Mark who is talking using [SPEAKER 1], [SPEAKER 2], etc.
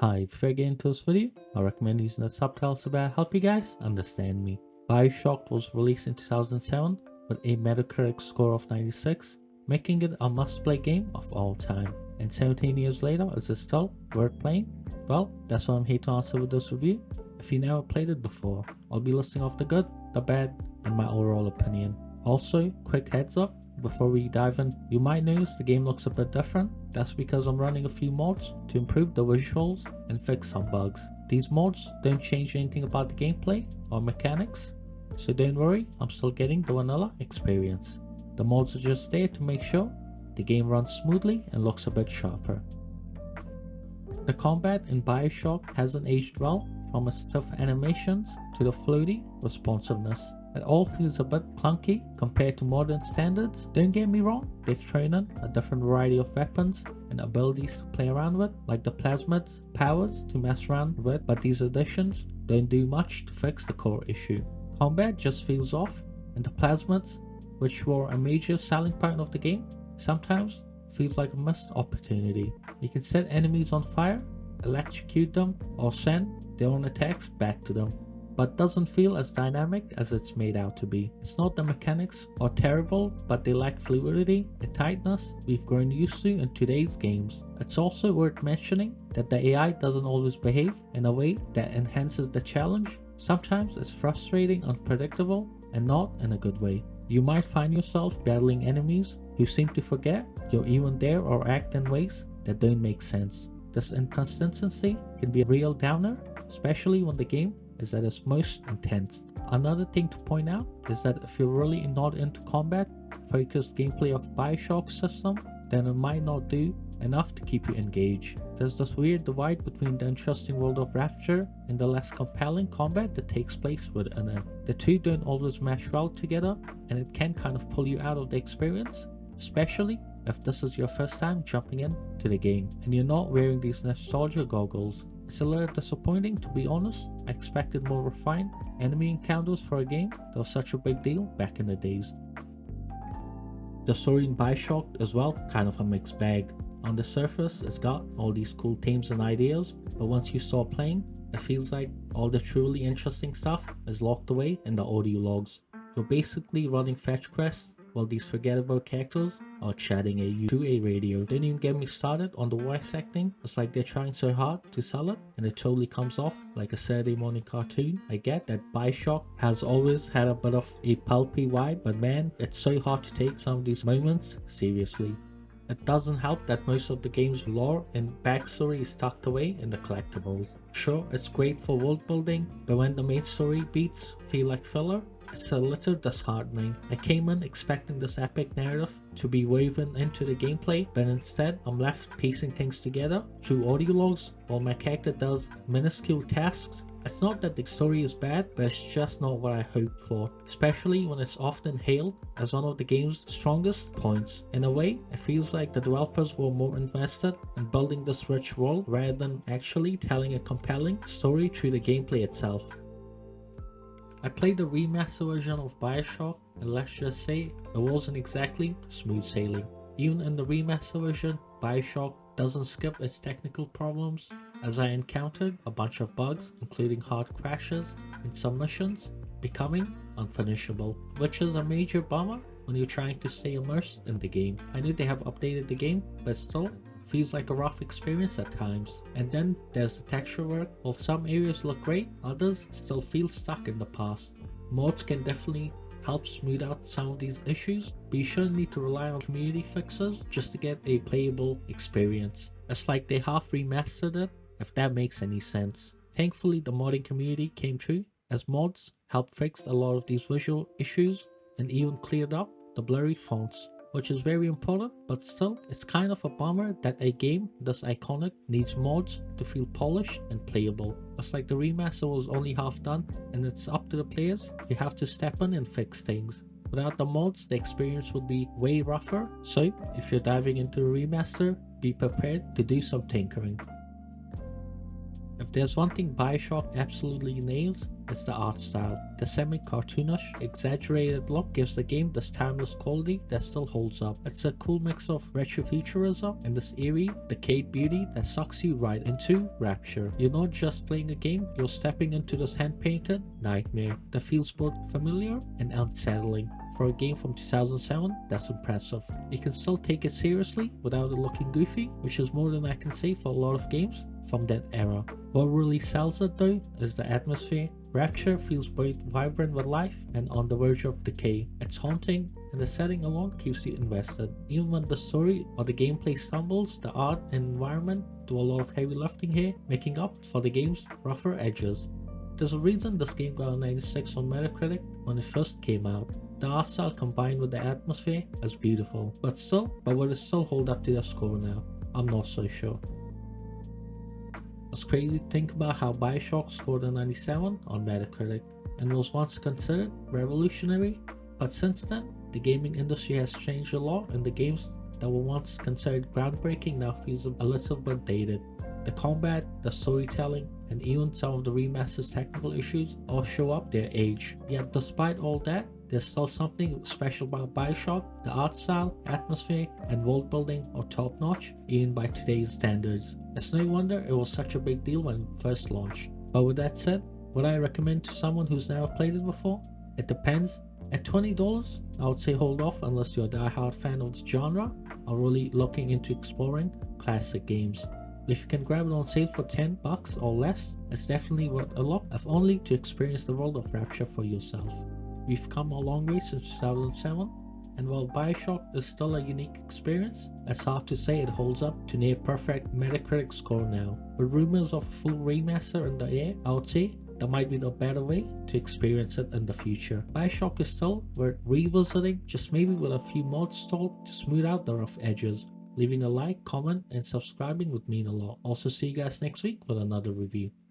[SPEAKER 1] Hi, before I get into this video, I recommend using the subtitles to better help you guys understand me. Bioshock was released in 2007 with a Metacritic score of 96, making it a must-play game of all time. And 17 years later, is it still worth playing? Well, that's what I'm here to answer with this review. If you never played it before, I'll be listing off the good, the bad, and my overall opinion. Also, quick heads up, before we dive in, you might notice the game looks a bit different. That's because I'm running a few mods to improve the visuals and fix some bugs. These mods don't change anything about the gameplay or mechanics, so don't worry, I'm still getting the vanilla experience. The mods are just there to make sure the game runs smoothly and looks a bit sharper. The combat in Bioshock hasn't aged well, from its tough animations to the floaty responsiveness. It all feels a bit clunky compared to modern standards. Don't get me wrong, they've thrown in a different variety of weapons and abilities to play around with, like the plasmids powers to mess around with, but these additions don't do much to fix the core issue. Combat just feels off, and the plasmids, which were a major selling point of the game, sometimes feels like a missed opportunity. You can set enemies on fire, electrocute them, or send their own attacks back to them, but doesn't feel as dynamic as it's made out to be. It's not the mechanics are terrible, but they lack fluidity and tightness we've grown used to in today's games. It's also worth mentioning that the AI doesn't always behave in a way that enhances the challenge. Sometimes it's frustrating, unpredictable, and not in a good way. You might find yourself battling enemies who seem to forget you're even there or act in ways that don't make sense. This inconsistency can be a real downer, especially when the game is at its most intense. Another thing to point out is that if you're really not into combat focused gameplay of Bioshock system, then it might not do enough to keep you engaged. There's this weird divide between the interesting world of Rapture and the less compelling combat that takes place within it. The two don't always mesh well together, and it can kind of pull you out of the experience, especially if this is your first time jumping into the game and you're not wearing these nostalgia goggles. It's a little disappointing, to be honest. I expected more refined enemy encounters for a game that was such a big deal back in the days. The story in Bioshock as well, kind of a mixed bag. On the surface, it's got all these cool themes and ideas, but once you start playing, it feels like all the truly interesting stuff is locked away in the audio logs. You're basically running fetch quests while these forgettable characters are chatting at you through a radio. Don't even get me started on the voice acting. It's like they're trying so hard to sell it, and it totally comes off like a Saturday morning cartoon. I get that Bioshock has always had a bit of a pulpy vibe, but man, it's so hard to take some of these moments seriously. It doesn't help that most of the game's lore and backstory is tucked away in the collectibles. Sure, it's great for world building, but when the main story beats feel like filler, it's a little disheartening. I came in expecting this epic narrative to be woven into the gameplay, but instead I'm left piecing things together through audio logs while my character does minuscule tasks. It's not that the story is bad, but it's just not what I hoped for, especially when it's often hailed as one of the game's strongest points. In a way, it feels like the developers were more invested in building this rich world rather than actually telling a compelling story through the gameplay itself. I played the remaster version of Bioshock, and let's just say it wasn't exactly smooth sailing. Even in the remaster version, Bioshock doesn't skip its technical problems, as I encountered a bunch of bugs, including hard crashes and some missions becoming unfinishable, which is a major bummer when you're trying to stay immersed in the game. I know they have updated the game, but still feels like a rough experience at times. And then there's the texture work. While some areas look great, others still feel stuck in the past. Mods can definitely help smooth out some of these issues, but you shouldn't need to rely on community fixes just to get a playable experience. It's like they half remastered it, if that makes any sense. Thankfully, the modding community came through, as mods helped fix a lot of these visual issues and even cleared up the blurry fonts, which is very important, but still, it's kind of a bummer that a game this iconic needs mods to feel polished and playable. It's like the remaster was only half done, and it's up to the players. You have to step in and fix things. Without the mods, the experience would be way rougher, so if you're diving into the remaster, be prepared to do some tinkering. If there's one thing Bioshock absolutely nails, is the art style. The semi-cartoonish, exaggerated look gives the game this timeless quality that still holds up. It's a cool mix of retrofuturism and this eerie, decayed beauty that sucks you right into rapture. You're not just playing a game, you're stepping into this hand-painted nightmare that feels both familiar and unsettling. For a game from 2007, that's impressive. You can still take it seriously without it looking goofy, which is more than I can say for a lot of games from that era. What really sells it though is the atmosphere. Rapture feels both vibrant with life and on the verge of decay. It's haunting, and the setting alone keeps you invested. Even when the story or the gameplay stumbles, the art and environment do a lot of heavy lifting here, making up for the game's rougher edges. There's a reason this game got a 96 on Metacritic when it first came out. The art style combined with the atmosphere is beautiful, but will it still hold up to the score now? I'm not so sure. It's crazy to think about how Bioshock scored a 97 on Metacritic and was once considered revolutionary, but since then, the gaming industry has changed a lot and the games that were once considered groundbreaking now feels a little bit dated. The combat, the storytelling, and even some of the remastered technical issues all show up their age. Yet despite all that, there's still something special about Bioshock. The art style, atmosphere, and world building are top notch even by today's standards. It's no wonder it was such a big deal when it first launched. But with that said, would I recommend to someone who's never played it before? It depends. At $20, I would say hold off unless you're a die-hard fan of the genre or really looking into exploring classic games. If you can grab it on sale for $10 or less, it's definitely worth a look, if only to experience the world of Rapture for yourself. We've come a long way since 2007, and while Bioshock is still a unique experience, it's hard to say it holds up to near perfect Metacritic score now. With rumors of a full remaster in the air, I would say that might be the better way to experience it in the future. Bioshock is still worth revisiting, just maybe with a few mods installed to smooth out the rough edges. Leaving a like, comment, and subscribing would mean a lot. Also see you guys next week with another review.